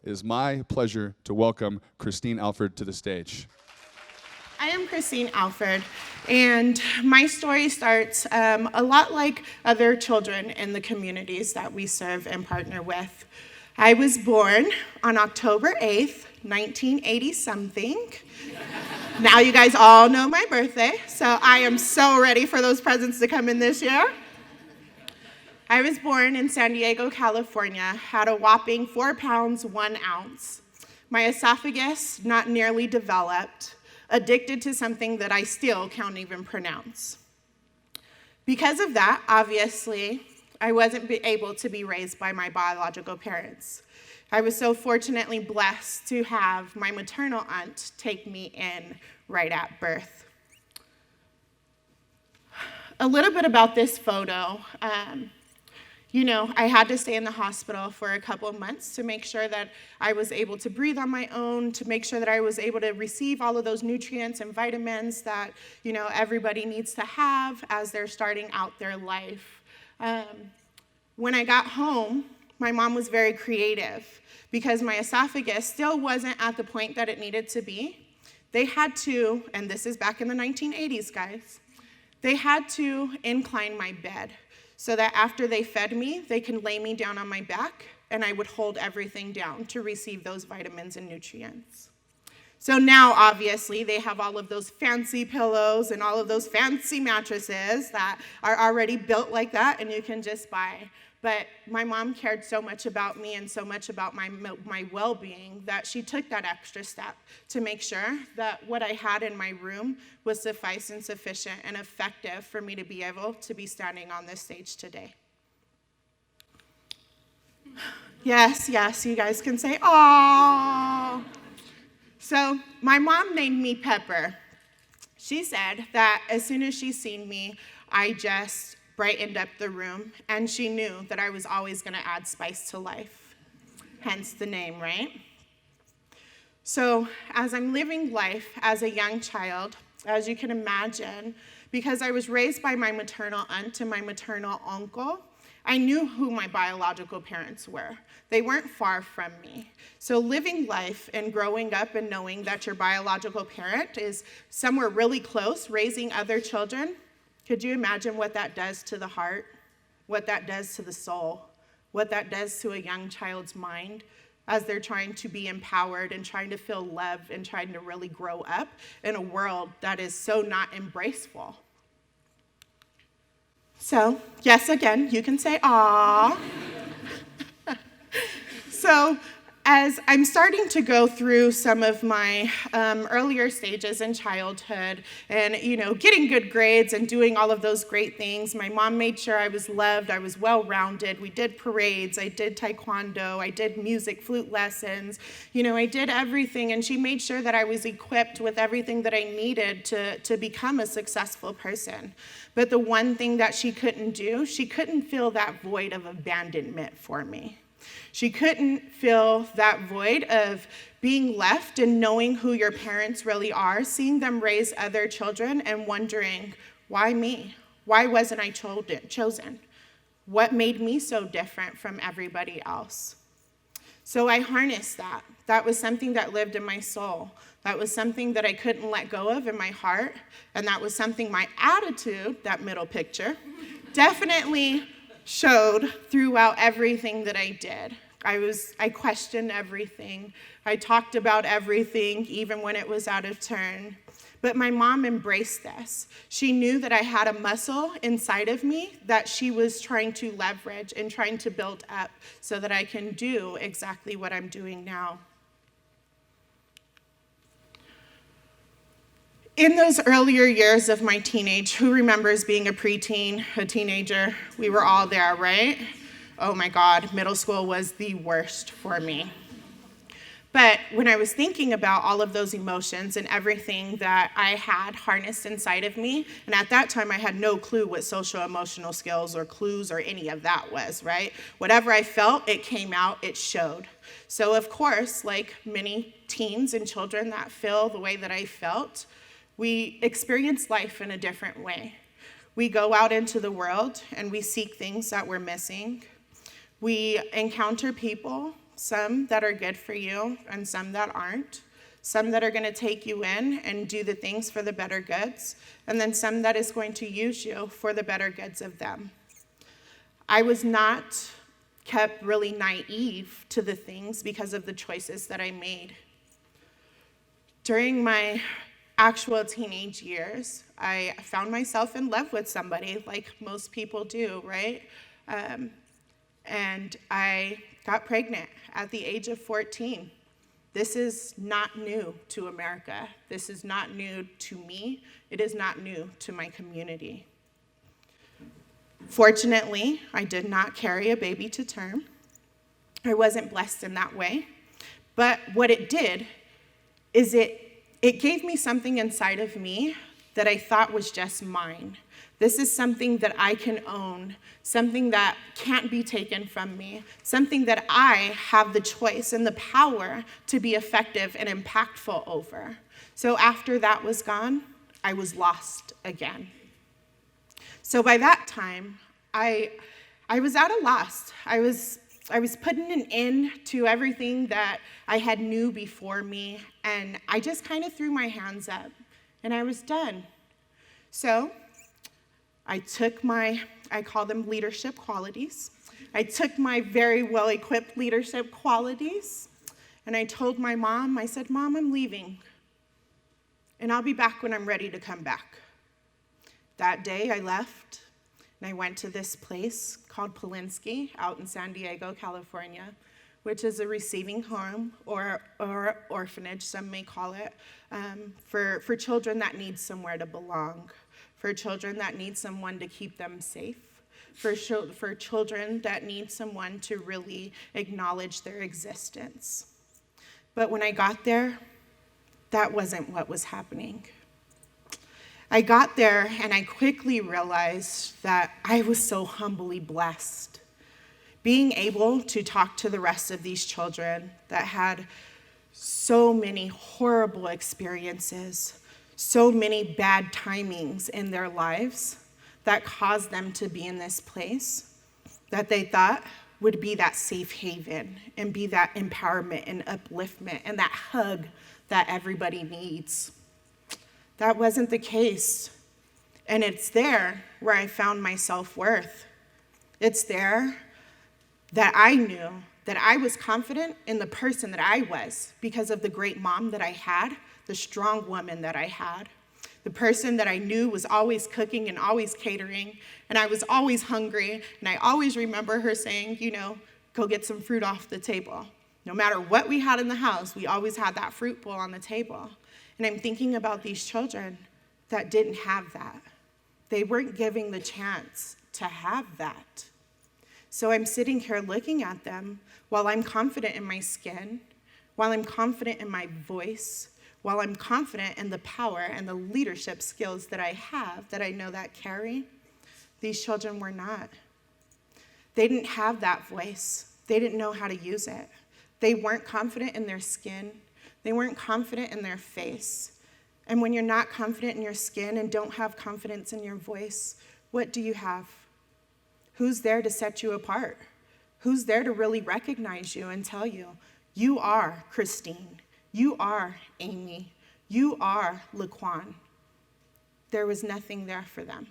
it is my pleasure to welcome Christine Alford to the stage. I am Christine Alford, and my story starts a lot like other children in the communities that we serve and partner with. I was born on October 8th, 1980-something. Now you guys all know my birthday, so I am so ready for those presents to come in this year. I was born in San Diego, California, had a whopping 4 pounds, 1 ounce. My esophagus not nearly developed, addicted to something that I still can't even pronounce. Because of that, obviously, I wasn't able to be raised by my biological parents. I was so fortunately blessed to have my maternal aunt take me in right at birth. A little bit about this photo. I had to stay in the hospital for a couple of months to make sure that I was able to breathe on my own, to make sure that I was able to receive all of those nutrients and vitamins that, everybody needs to have as they're starting out their life. When I got home, my mom was very creative because my esophagus still wasn't at the point that it needed to be. They had to, and this is back in the 1980s, guys, they had to incline my bed so that after they fed me, they can lay me down on my back and I would hold everything down to receive those vitamins and nutrients. So now, obviously, they have all of those fancy pillows and all of those fancy mattresses that are already built like that and you can just buy. But my mom cared so much about me and so much about my well-being that she took that extra step to make sure that what I had in my room was suffice and sufficient and effective for me to be able to be standing on this stage today. Yes, you guys can say, "Aww." So my mom named me Pepper. She said that as soon as she seen me, I just brightened up the room, and she knew that I was always going to add spice to life, hence the name, right? So as I'm living life as a young child, as you can imagine, because I was raised by my maternal aunt and my maternal uncle, I knew who my biological parents were. They weren't far from me. So living life and growing up and knowing that your biological parent is somewhere really close, raising other children, could you imagine what that does to the heart, what that does to the soul, what that does to a young child's mind as they're trying to be empowered and trying to feel love and trying to really grow up in a world that is so not embraceful? So, yes, again, you can say, "Aw." So, as I'm starting to go through some of my earlier stages in childhood and, getting good grades and doing all of those great things, my mom made sure I was loved, I was well-rounded. We did parades, I did taekwondo, I did music, flute lessons. I did everything, and she made sure that I was equipped with everything that I needed to become a successful person. But the one thing that she couldn't do, she couldn't fill that void of abandonment for me. She couldn't fill that void of being left and knowing who your parents really are, seeing them raise other children and wondering, why me? Why wasn't I chosen? What made me so different from everybody else? So I harnessed that. That was something that lived in my soul. That was something that I couldn't let go of in my heart. And that was something my attitude, that middle picture, definitely showed throughout everything that I did. I questioned everything. I talked about everything, even when it was out of turn. But my mom embraced this. She knew that I had a muscle inside of me that she was trying to leverage and trying to build up so that I can do exactly what I'm doing now. In those earlier years of my teenage, who remembers being a preteen, a teenager? We were all there, right? Oh my God, middle school was the worst for me. But when I was thinking about all of those emotions and everything that I had harnessed inside of me, and at that time I had no clue what social emotional skills or clues or any of that was, right? Whatever I felt, it came out, it showed. So of course, like many teens and children that feel the way that I felt, we experience life in a different way. We go out into the world and we seek things that we're missing. We encounter people some that are good for you and some that aren't, some that are going to take you in and do the things for the better goods, and then some that is going to use you for the better goods of them. I was not kept really naive to the things because of the choices that I made. During my actual teenage years, I found myself in love with somebody, like most people do, right? And I got pregnant at the age of 14. This is not new to America. This is not new to me. It is not new to my community. Fortunately, I did not carry a baby to term. I wasn't blessed in that way. But what it did is it gave me something inside of me that I thought was just mine. This is something that I can own, something that can't be taken from me, something that I have the choice and the power to be effective and impactful over. So after that was gone, I was lost again. So by that time, I was at a loss. I was putting an end to everything that I had knew before me, and I just kind of threw my hands up, and I was done. So I took I call them leadership qualities. I took my very well-equipped leadership qualities, and I told my mom, I said, "Mom, I'm leaving, and I'll be back when I'm ready to come back." That day I left, and I went to this place called Polinsky out in San Diego, California, which is a receiving home or orphanage, some may call it, for children that need somewhere to belong, for children that need someone to keep them safe, for children that need someone to really acknowledge their existence. But when I got there, that wasn't what was happening. I got there and I quickly realized that I was so humbly blessed. Being able to talk to the rest of these children that had so many horrible experiences, so many bad timings in their lives that caused them to be in this place that they thought would be that safe haven and be that empowerment and upliftment and that hug that everybody needs. That wasn't the case. And it's there where I found my self-worth. It's there that I knew that I was confident in the person that I was because of the great mom that I had, the strong woman that I had, the person that I knew was always cooking and always catering, and I was always hungry, and I always remember her saying, go get some fruit off the table. No matter what we had in the house, we always had that fruit bowl on the table. And I'm thinking about these children that didn't have that. They weren't given the chance to have that. So I'm sitting here looking at them while I'm confident in my skin, while I'm confident in my voice, while I'm confident in the power and the leadership skills that I have, that I know that carry. These children were not. They didn't have that voice. They didn't know how to use it. They weren't confident in their skin. They weren't confident in their face. And when you're not confident in your skin and don't have confidence in your voice, what do you have? Who's there to set you apart? Who's there to really recognize you and tell you, you are Christine, you are Amy, you are Laquan? There was nothing there for them.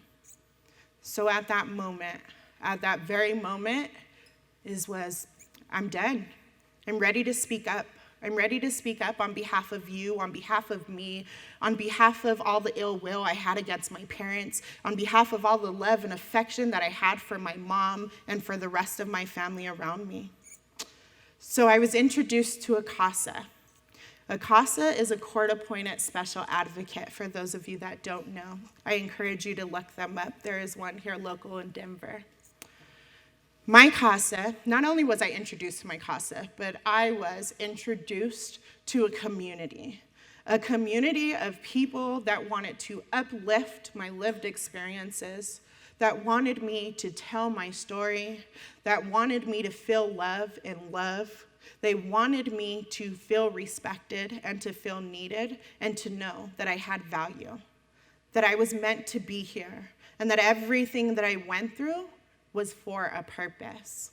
So at that moment, at that very moment, I'm dead. I'm ready to speak up. I'm ready to speak up on behalf of you, on behalf of me, on behalf of all the ill will I had against my parents, on behalf of all the love and affection that I had for my mom and for the rest of my family around me. So I was introduced to a CASA. A CASA is a court-appointed special advocate, for those of you that don't know. I encourage you to look them up. There is one here local in Denver. My CASA, not only was I introduced to my CASA, but I was introduced to a community of people that wanted to uplift my lived experiences, that wanted me to tell my story, that wanted me to feel love and love. They wanted me to feel respected and to feel needed and to know that I had value, that I was meant to be here, and that everything that I went through was for a purpose.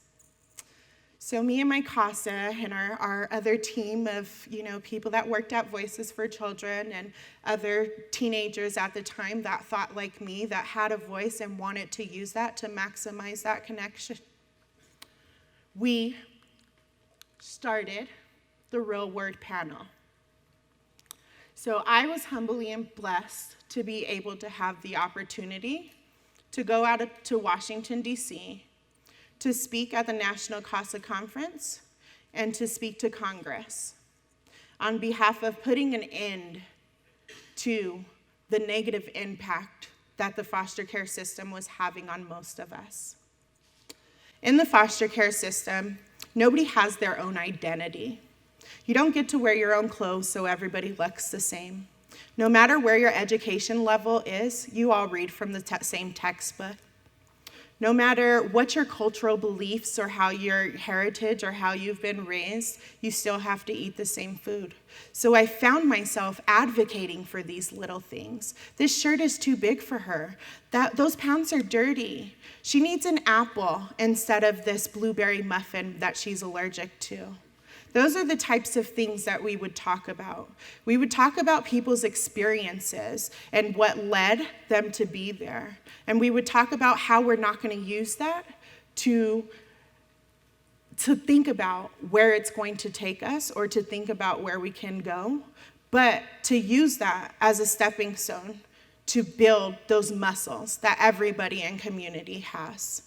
So me and my Casa and our other team of, people that worked at Voices for Children and other teenagers at the time that thought like me, that had a voice and wanted to use that to maximize that connection, we started the Real Word panel. So I was humbly and blessed to be able to have the opportunity to go out to Washington, D.C., to speak at the National Casa Conference and to speak to Congress on behalf of putting an end to the negative impact that the foster care system was having on most of us. In the foster care system, nobody has their own identity. You don't get to wear your own clothes so everybody looks the same. No matter where your education level is, you all read from the same textbook. No matter what your cultural beliefs or how your heritage or how you've been raised, you still have to eat the same food. So I found myself advocating for these little things. This shirt is too big for her. Those pants are dirty. She needs an apple instead of this blueberry muffin that she's allergic to. Those are the types of things that we would talk about. We would talk about people's experiences and what led them to be there. And we would talk about how we're not going to use that to think about where it's going to take us or to think about where we can go, but to use that as a stepping stone to build those muscles that everybody in community has.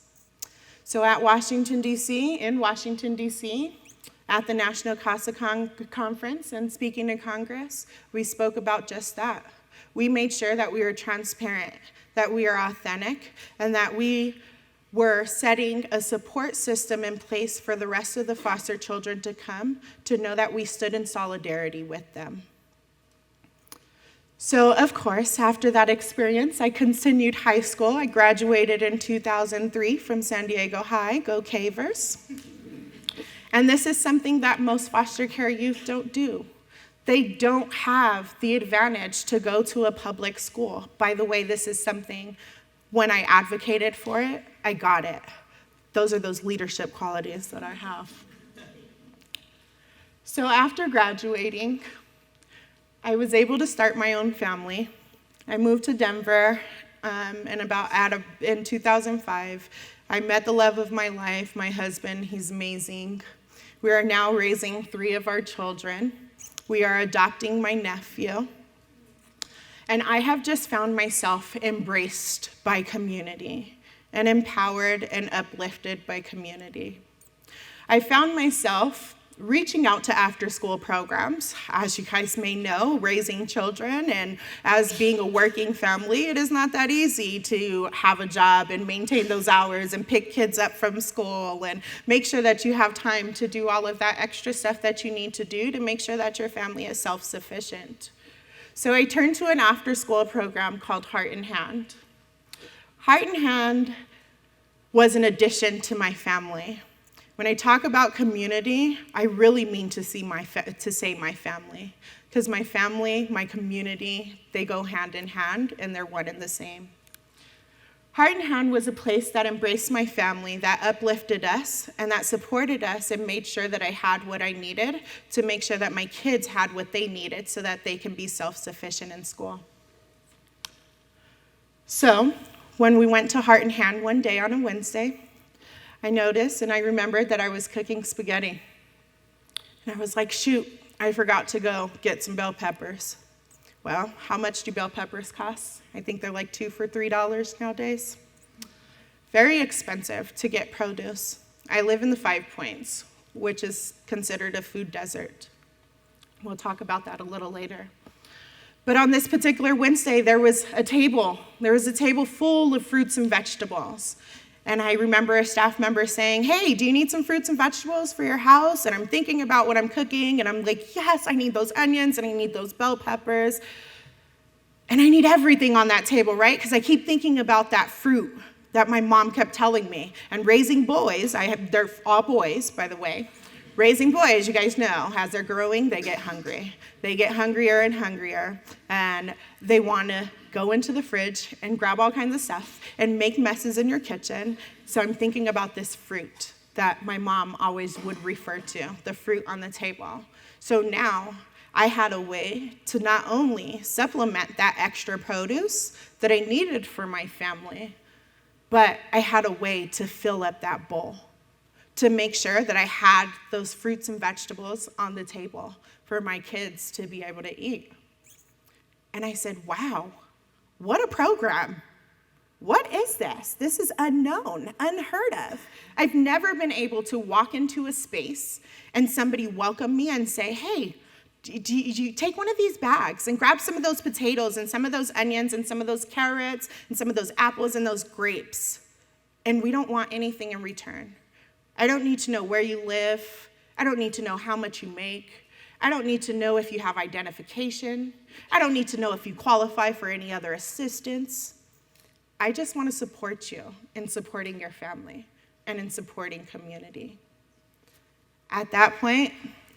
So in Washington, D.C., at the National Casa Conference and speaking to Congress, we spoke about just that. We made sure that we were transparent, that we are authentic, and that we were setting a support system in place for the rest of the foster children to come to know that we stood in solidarity with them. So, of course, after that experience, I continued high school. I graduated in 2003 from San Diego High. Go Cavers. And this is something that most foster care youth don't do. They don't have the advantage to go to a public school. By the way, this is something, when I advocated for it, I got it. Those are those leadership qualities that I have. So after graduating, I was able to start my own family. I moved to Denver in 2005. I met the love of my life, my husband. He's amazing. We are now raising 3 of our children. We are adopting my nephew. And I have just found myself embraced by community and empowered and uplifted by community. I found myself reaching out to after-school programs. As you guys may know, raising children and as being a working family, it is not that easy to have a job and maintain those hours and pick kids up from school and make sure that you have time to do all of that extra stuff that you need to do to make sure that your family is self-sufficient. So I turned to an after-school program called Heart in Hand. Heart in Hand was an addition to my family. When I talk about community, I really mean to say my family, because my family, my community, they go hand in hand and they're one and the same. Heart in Hand was a place that embraced my family, that uplifted us, and that supported us and made sure that I had what I needed to make sure that my kids had what they needed so that they can be self-sufficient in school. So when we went to Heart in Hand one day on a Wednesday, I noticed and I remembered that I was cooking spaghetti. And I was like, shoot, I forgot to go get some bell peppers. Well, how much do bell peppers cost? I think they're like $2 for $3 nowadays. Very expensive to get produce. I live in the 5 Points, which is considered a food desert. We'll talk about that a little later. But on this particular Wednesday, there was a table. There was a table full of fruits and vegetables. And I remember a staff member saying, hey, do you need some fruits and vegetables for your house? And I'm thinking about what I'm cooking, and I'm like, yes, I need those onions, and I need those bell peppers. And I need everything on that table, right? Because I keep thinking about that fruit that my mom kept telling me. And raising boys, they're all boys, by the way. Raising boys, you guys know, as they're growing, they get hungry. They get hungrier and hungrier, and they want to go into the fridge and grab all kinds of stuff and make messes in your kitchen. So I'm thinking about this fruit that my mom always would refer to, the fruit on the table. So now I had a way to not only supplement that extra produce that I needed for my family, but I had a way to fill up that bowl, to make sure that I had those fruits and vegetables on the table for my kids to be able to eat. And I said, wow, what a program. What is this? This is unknown, unheard of. I've never been able to walk into a space and somebody welcome me and say, hey, do you take one of these bags and grab some of those potatoes and some of those onions and some of those carrots and some of those apples and those grapes, and we don't want anything in return. I don't need to know where you live. I don't need to know how much you make. I don't need to know if you have identification. I don't need to know if you qualify for any other assistance. I just want to support you in supporting your family and in supporting community. At that point,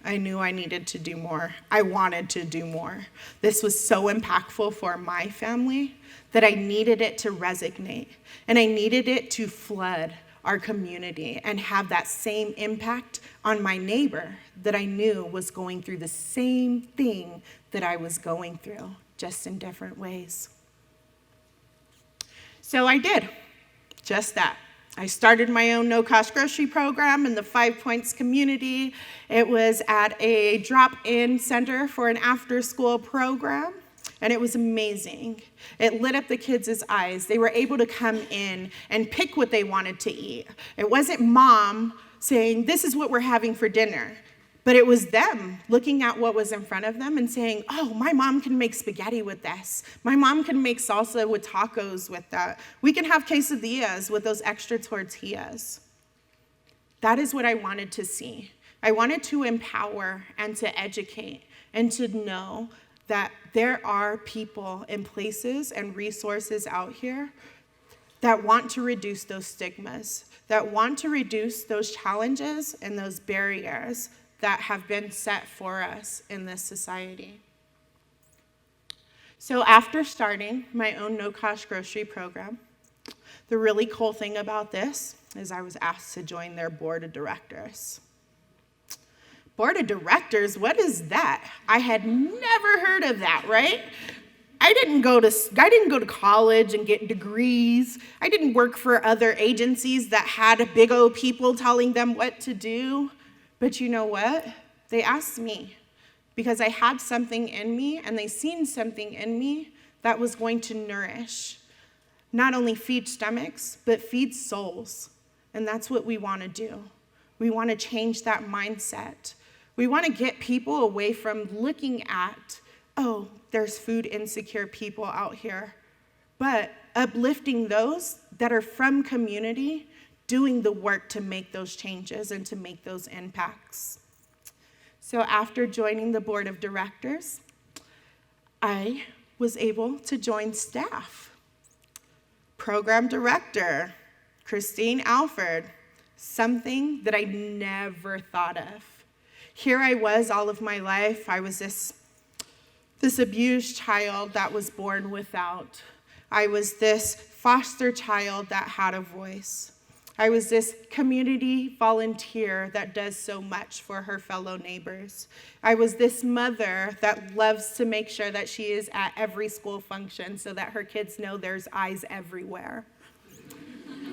I knew I needed to do more. I wanted to do more. This was so impactful for my family that I needed it to resonate, and I needed it to flood our community and have that same impact on my neighbor that I knew was going through the same thing that I was going through, just in different ways. So I did just that. I started my own no-cost grocery program in the 5 Points community. It was at a drop-in center for an after-school program, and it was amazing. It lit up the kids' eyes. They were able to come in and pick what they wanted to eat. It wasn't mom saying, this is what we're having for dinner. But it was them looking at what was in front of them and saying, oh, my mom can make spaghetti with this. My mom can make salsa with tacos with that. We can have quesadillas with those extra tortillas. That is what I wanted to see. I wanted to empower and to educate and to know that there are people and places and resources out here that want to reduce those stigmas, that want to reduce those challenges and those barriers that have been set for us in this society. So after starting my own no-cost grocery program, the really cool thing about this is I was asked to join their board of directors. Board of directors, what is that? I had never heard of that, right? I didn't go to college and get degrees. I didn't work for other agencies that had big old people telling them what to do. But you know what? They asked me because I had something in me, and they seen something in me that was going to nourish, not only feed stomachs, but feed souls. And that's what we want to do. We want to change that mindset. We want to get people away from looking at, oh, there's food insecure people out here, but uplifting those that are from community, doing the work to make those changes and to make those impacts. So after joining the board of directors, I was able to join staff. Program director, Alford, something that I never thought of. Here I was all of my life. I was this abused child that was born without. I was this foster child that had a voice. I was this community volunteer that does so much for her fellow neighbors. I was this mother that loves to make sure that she is at every school function so that her kids know there's eyes everywhere.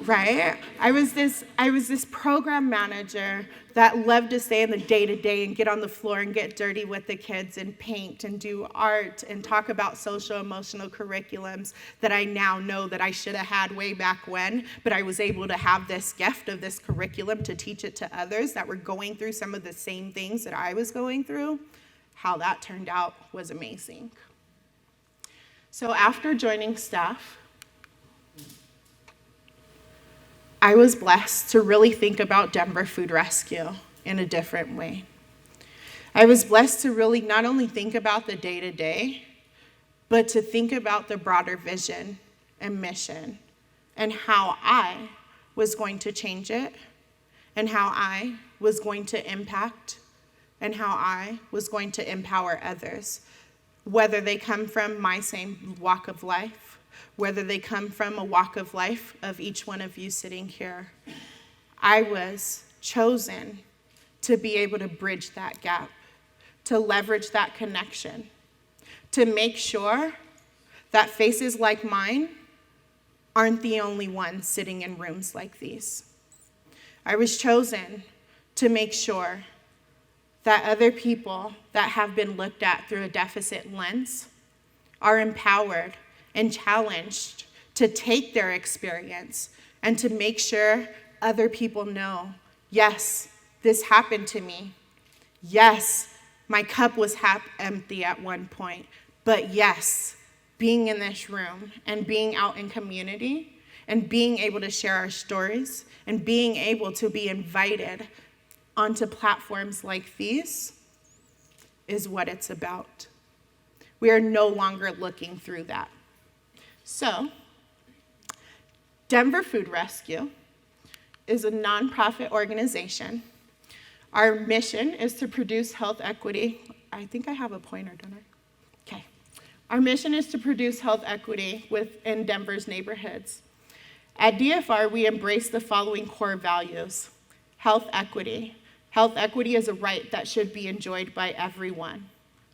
Right? I was this program manager that loved to stay in the day-to-day and get on the floor and get dirty with the kids and paint and do art and talk about social emotional curriculums that I now know that I should have had way back when, but I was able to have this gift of this curriculum to teach it to others that were going through some of the same things that I was going through. How that turned out was amazing. So after joining staff, I was blessed to really think about Denver Food Rescue in a different way. I was blessed to really not only think about the day-to-day, but to think about the broader vision and mission and how I was going to change it and how I was going to impact and how I was going to empower others, whether they come from my same walk of life, whether they come from a walk of life of each one of you sitting here. I was chosen to be able to bridge that gap, to leverage that connection, to make sure that faces like mine aren't the only ones sitting in rooms like these. I was chosen to make sure that other people that have been looked at through a deficit lens are empowered and challenged to take their experience and to make sure other people know, yes, this happened to me. Yes, my cup was half empty at one point, but yes, being in this room and being out in community and being able to share our stories and being able to be invited onto platforms like these is what it's about. We are no longer looking through that. So, Denver Food Rescue is a nonprofit organization. Our mission is to produce health equity. I think I have a pointer, don't I? Okay. Our mission is to produce health equity within Denver's neighborhoods. At DFR, we embrace the following core values. Health equity. Health equity is a right that should be enjoyed by everyone.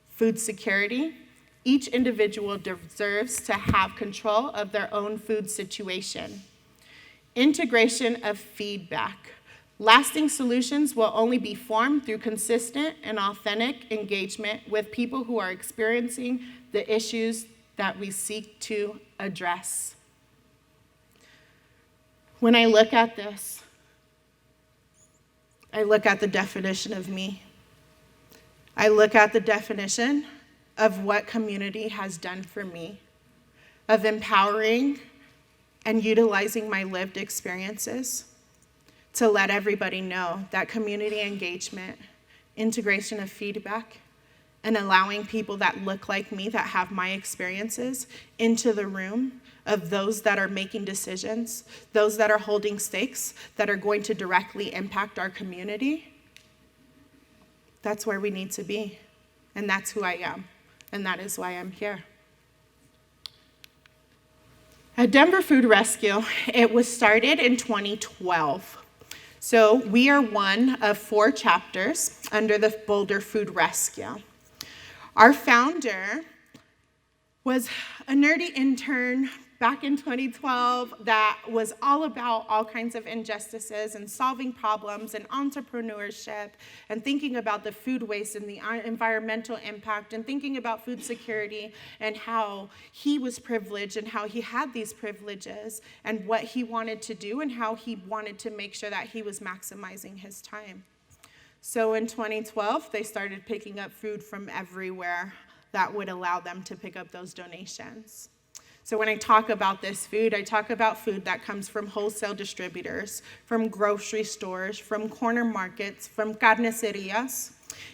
Food security. Each individual deserves to have control of their own food situation. Integration of feedback. Lasting solutions will only be formed through consistent and authentic engagement with people who are experiencing the issues that we seek to address. When I look at this, I look at the definition of me. I look at the definition of what community has done for me, of empowering and utilizing my lived experiences to let everybody know that community engagement, integration of feedback, and allowing people that look like me, that have my experiences, into the room of those that are making decisions, those that are holding stakes, that are going to directly impact our community. That's where we need to be, and that's who I am, and that is why I'm here. At Denver Food Rescue, it was started in 2012. So we are one of 4 chapters under the Boulder Food Rescue. Our founder was a nerdy intern back in 2012 that was all about all kinds of injustices and solving problems and entrepreneurship and thinking about the food waste and the environmental impact and thinking about food security and how he was privileged and how he had these privileges and what he wanted to do and how he wanted to make sure that he was maximizing his time. So in 2012, they started picking up food from everywhere that would allow them to pick up those donations. So when I talk about this food, I talk about food that comes from wholesale distributors, from grocery stores, from corner markets, from carnicerias.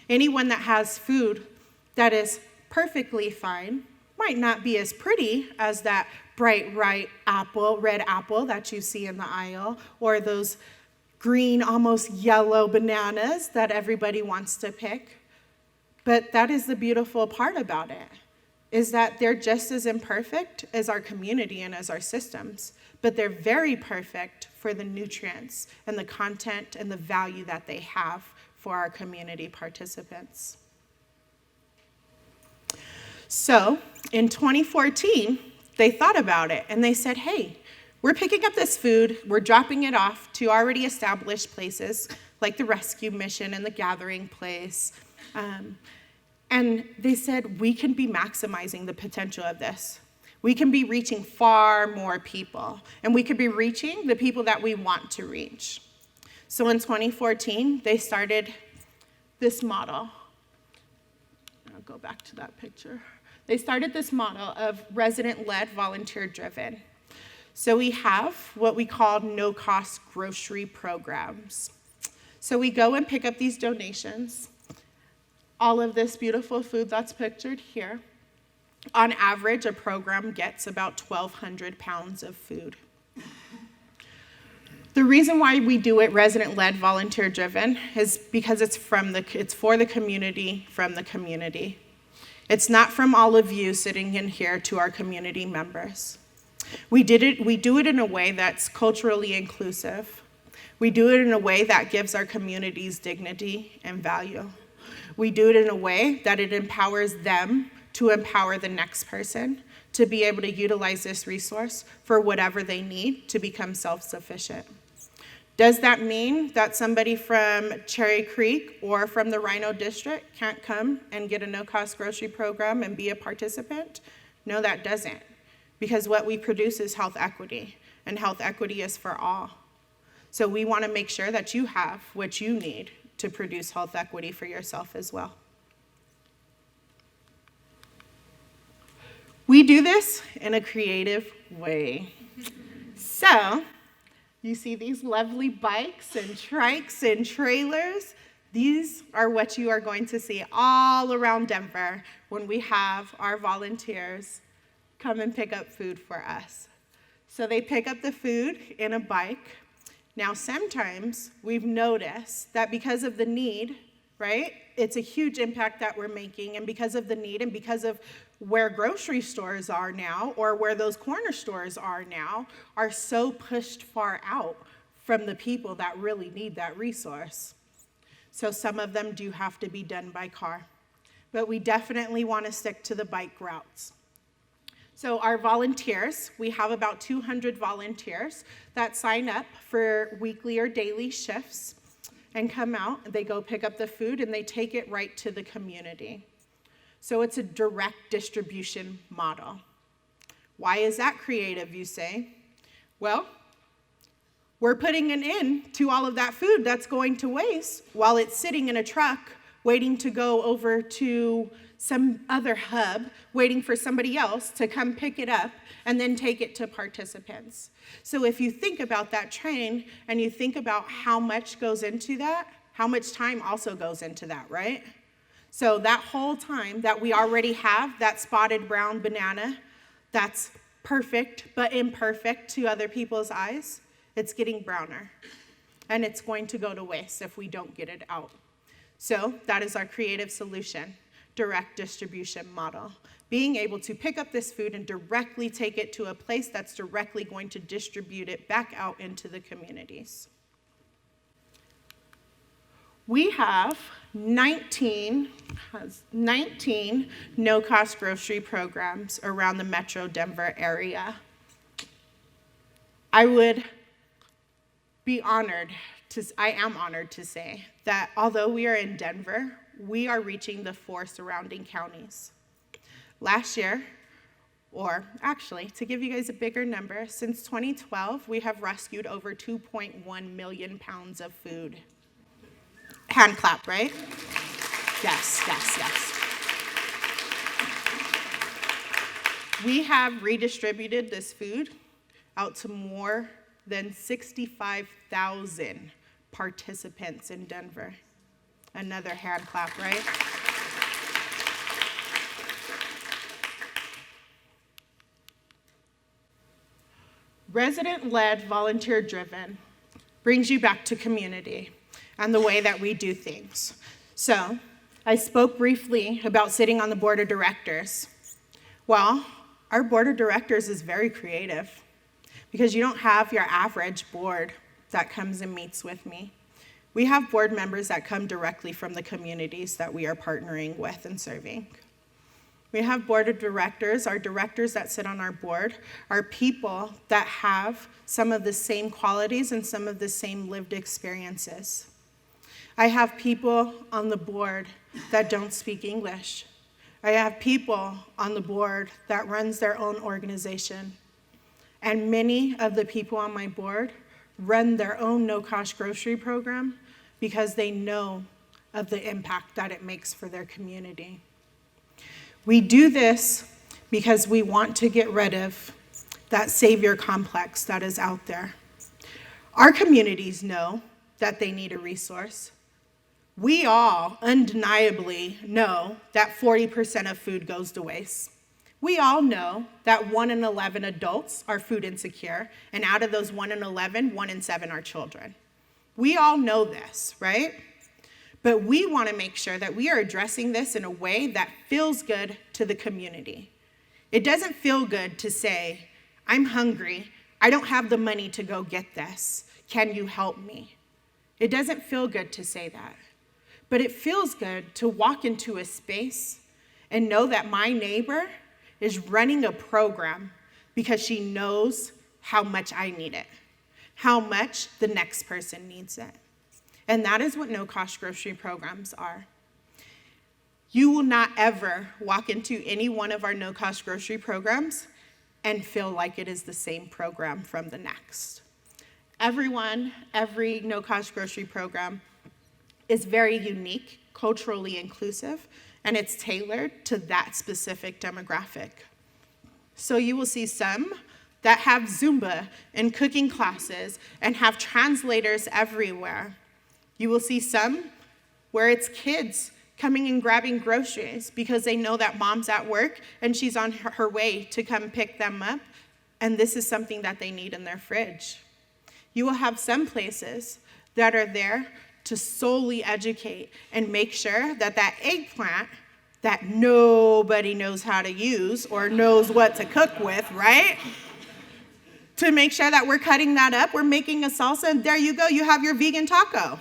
Anyone that has food that is perfectly fine, might not be as pretty as that bright red apple that you see in the aisle, or those green, almost yellow bananas that everybody wants to pick. But that is the beautiful part about it, is that they're just as imperfect as our community and as our systems, but they're very perfect for the nutrients and the content and the value that they have for our community participants. So in 2014, they thought about it and they said, hey, we're picking up this food, we're dropping it off to already established places like the rescue mission and the gathering place. And they said, we can be maximizing the potential of this. We can be reaching far more people, and we could be reaching the people that we want to reach. So in 2014, they started this model. I'll go back to that picture. They started this model of resident-led, volunteer-driven. So we have what we call no-cost grocery programs. So we go and pick up these donations. All of this beautiful food that's pictured here. On average, a program gets about 1,200 pounds of food. The reason why we do it resident-led, volunteer-driven is because it's for the community, from the community. It's not from all of you sitting in here to our community members. We do it in a way that's culturally inclusive. We do it in a way that gives our communities dignity and value. We do it in a way that it empowers them to empower the next person to be able to utilize this resource for whatever they need to become self-sufficient. Does that mean that somebody from Cherry Creek or from the Rhino District can't come and get a no-cost grocery program and be a participant? No, that doesn't. Because what we produce is health equity, and health equity is for all. So we want to make sure that you have what you need to produce health equity for yourself as well. We do this in a creative way. So, you see these lovely bikes and trikes and trailers? These are what you are going to see all around Denver when we have our volunteers come and pick up food for us. So they pick up the food in a bike. Now, sometimes we've noticed that because of the need, right, it's a huge impact that we're making, and because of the need and because of where grocery stores are now, or where those corner stores are now, are so pushed far out from the people that really need that resource. So some of them do have to be done by car, but we definitely want to stick to the bike routes. So our volunteers, we have about 200 volunteers that sign up for weekly or daily shifts and come out, they go pick up the food, and they take it right to the community. So it's a direct distribution model. Why is that creative, you say? Well, we're putting an end to all of that food that's going to waste while it's sitting in a truck waiting to go over to some other hub, waiting for somebody else to come pick it up and then take it to participants. So if you think about that train and you think about how much goes into that, how much time also goes into that, right? So that whole time that we already have that spotted brown banana that's perfect but imperfect to other people's eyes, it's getting browner. And it's going to go to waste if we don't get it out. So that is our creative solution. Direct distribution model. Being able to pick up this food and directly take it to a place that's directly going to distribute it back out into the communities. We have 19 no-cost grocery programs around the Metro Denver area. I am honored to say that although we are in Denver, we are reaching the 4 surrounding counties. Last year, or actually, to give you guys a bigger number, since 2012, we have rescued over 2.1 million pounds of food. Hand clap, right? Yes, yes, yes. We have redistributed this food out to more than 65,000 participants in Denver. Another hand clap, right? Resident-led, volunteer-driven brings you back to community and the way that we do things. So, I spoke briefly about sitting on the board of directors. Well, our board of directors is very creative because you don't have your average board that comes and meets with me. We have board members that come directly from the communities that we are partnering with and serving. We have board of directors. Our directors that sit on our board are people that have some of the same qualities and some of the same lived experiences. I have people on the board that don't speak English. I have people on the board that runs their own organization. And many of the people on my board run their own no-cost grocery program because they know of the impact that it makes for their community. We do this because we want to get rid of that savior complex that is out there. Our communities know that they need a resource. We all undeniably know that 40% of food goes to waste. We all know that 1 in 11 adults are food insecure, and out of those 1 in 11, 1 in 7 are children. We all know this, right? But we want to make sure that we are addressing this in a way that feels good to the community. It doesn't feel good to say, I'm hungry, I don't have the money to go get this. Can you help me? It doesn't feel good to say that, but it feels good to walk into a space and know that my neighbor is running a program because she knows how much I need it, how much the next person needs it. And that is what no-cost grocery programs are. You will not ever walk into any one of our no-cost grocery programs and feel like it is the same program from the next. Every no-cost grocery program is very unique, culturally inclusive, and it's tailored to that specific demographic. So you will see some that have Zumba and cooking classes and have translators everywhere. You will see some where it's kids coming and grabbing groceries because they know that mom's at work and she's on her way to come pick them up, and this is something that they need in their fridge. You will have some places that are there to solely educate and make sure that that eggplant that nobody knows how to use or knows what to cook with, right? To make sure that we're cutting that up, we're making a salsa, and there you go, you have your vegan taco,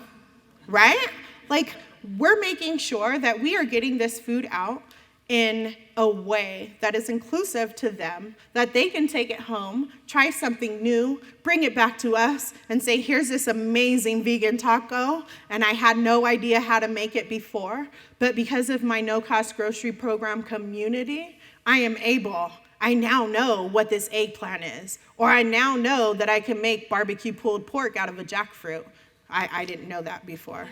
right? Like, we're making sure that we are getting this food out in a way that is inclusive to them, that they can take it home, try something new, bring it back to us, and say, here's this amazing vegan taco, and I had no idea how to make it before, but because of my no-cost grocery program community, I now know what this eggplant is, or I now know that I can make barbecue pulled pork out of a jackfruit. I didn't know that before,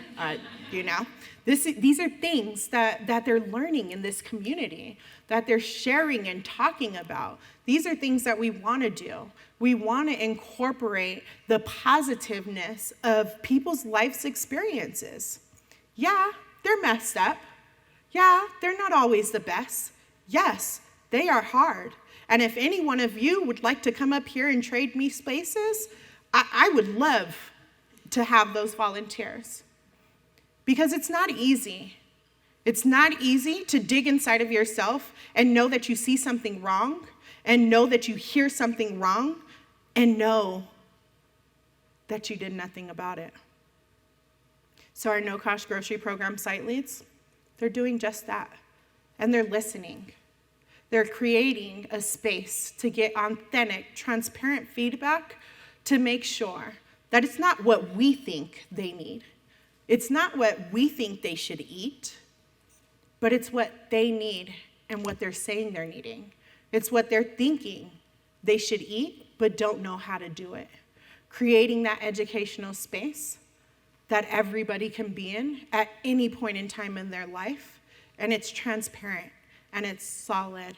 These are things that they're learning in this community, that they're sharing and talking about. These are things that we want to do. We want to incorporate the positiveness of people's life's experiences. Yeah, they're messed up. Yeah, they're not always the best. Yes, they are hard. And if any one of you would like to come up here and trade me spaces, I would love to have those volunteers. Because it's not easy. It's not easy to dig inside of yourself and know that you see something wrong, and know that you hear something wrong, and know that you did nothing about it. So our no-cost grocery program site leads, they're doing just that. And they're listening. They're creating a space to get authentic, transparent feedback to make sure that it's not what we think they need. It's not what we think they should eat, but it's what they need and what they're saying they're needing. It's what they're thinking they should eat, but don't know how to do it. Creating that educational space that everybody can be in at any point in time in their life, and it's transparent, and it's solid,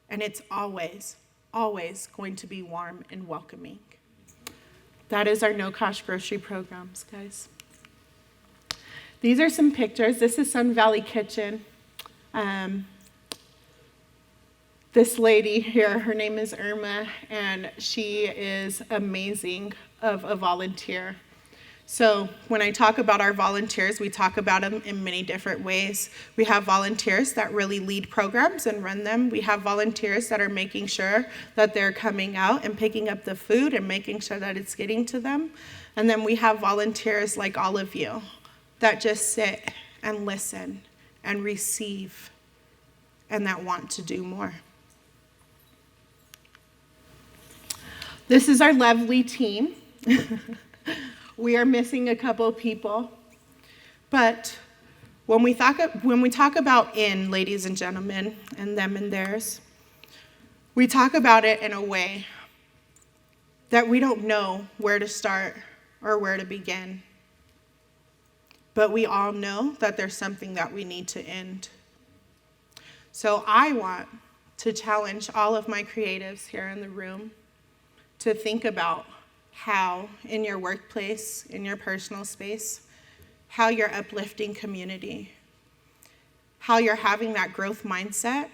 and it's always, always going to be warm and welcoming. That is our no-cost grocery programs, guys. These are some pictures. This is Sun Valley Kitchen. This lady here, her name is Irma, and she is amazing of a volunteer. So when I talk about our volunteers, we talk about them in many different ways. We have volunteers that really lead programs and run them. We have volunteers that are making sure that they're coming out and picking up the food and making sure that it's getting to them. And then we have volunteers like all of you that just sit and listen and receive and that want to do more. This is our lovely team. We are missing a couple of people, but when we talk about in, ladies and gentlemen, and them and theirs, we talk about it in a way that we don't know where to start or where to begin, but we all know that there's something that we need to end. So I want to challenge all of my creatives here in the room to think about how in your workplace, in your personal space, how you're uplifting community, how you're having that growth mindset,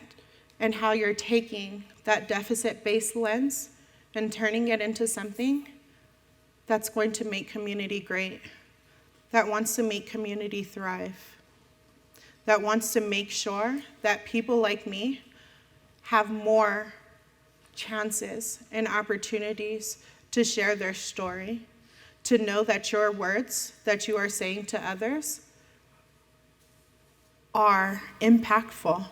and how you're taking that deficit-based lens and turning it into something that's going to make community great, that wants to make community thrive, that wants to make sure that people like me have more chances and opportunities to share their story, to know that your words that you are saying to others are impactful,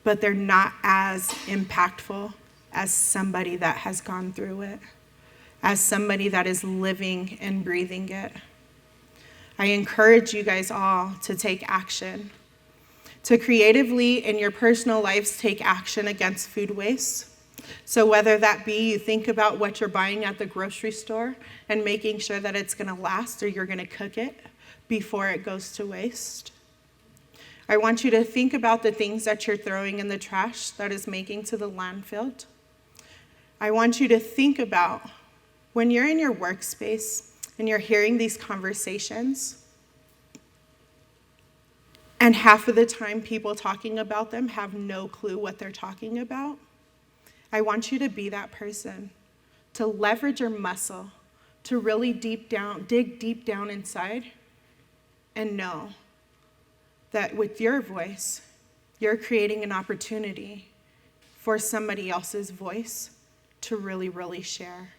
but they're not as impactful as somebody that has gone through it, as somebody that is living and breathing it. I encourage you guys all to take action, to creatively in your personal lives take action against food waste. So whether that be you think about what you're buying at the grocery store and making sure that it's going to last, or you're going to cook it before it goes to waste. I want you to think about the things that you're throwing in the trash that is making to the landfill. I want you to think about when you're in your workspace and you're hearing these conversations, and half of the time people talking about them have no clue what they're talking about. I want you to be that person, to leverage your muscle, to really dig deep down inside and know that with your voice, you're creating an opportunity for somebody else's voice to really, really share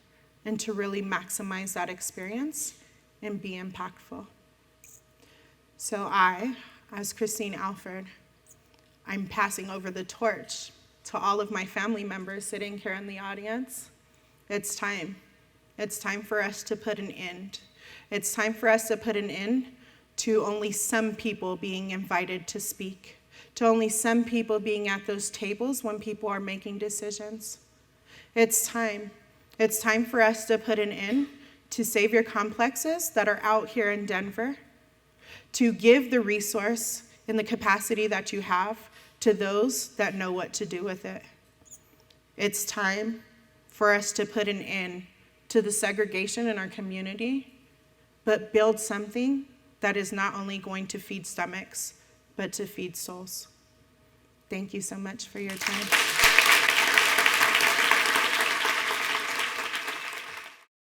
and to really maximize that experience and be impactful. So I, as Christine Alford, I'm passing over the torch to all of my family members sitting here in the audience. It's time. It's time for us to put an end. It's time for us to put an end to only some people being invited to speak, to only some people being at those tables when people are making decisions. It's time. It's time for us to put an end to savior complexes that are out here in Denver, to give the resource in the capacity that you have to those that know what to do with it. It's time for us to put an end to the segregation in our community, but build something that is not only going to feed stomachs, but to feed souls. Thank you so much for your time.